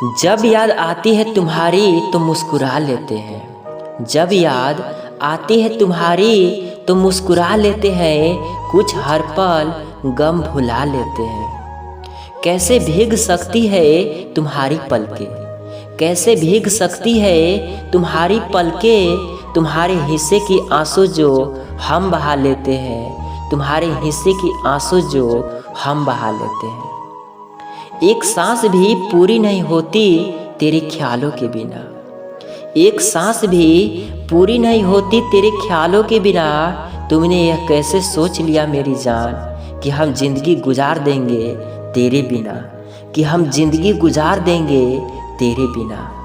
जब याद आती है तुम्हारी तो मुस्कुरा लेते हैं। जब याद आती है तुम्हारी तो मुस्कुरा लेते हैं। कुछ हर पल गम भुला लेते हैं। कैसे भीग सकती है तुम्हारी पलकें, कैसे भीग सकती है तुम्हारी पलकें। तुम्हारे हिस्से की आंसू जो हम बहा लेते हैं, तुम्हारे हिस्से की आंसू जो हम बहा लेते हैं। एक सांस भी पूरी नहीं होती तेरे ख्यालों के बिना। एक सांस भी पूरी नहीं होती तेरे ख्यालों के बिना। तुमने यह कैसे सोच लिया मेरी जान कि हम जिंदगी गुजार देंगे तेरे बिना, कि हम जिंदगी गुजार देंगे तेरे बिना।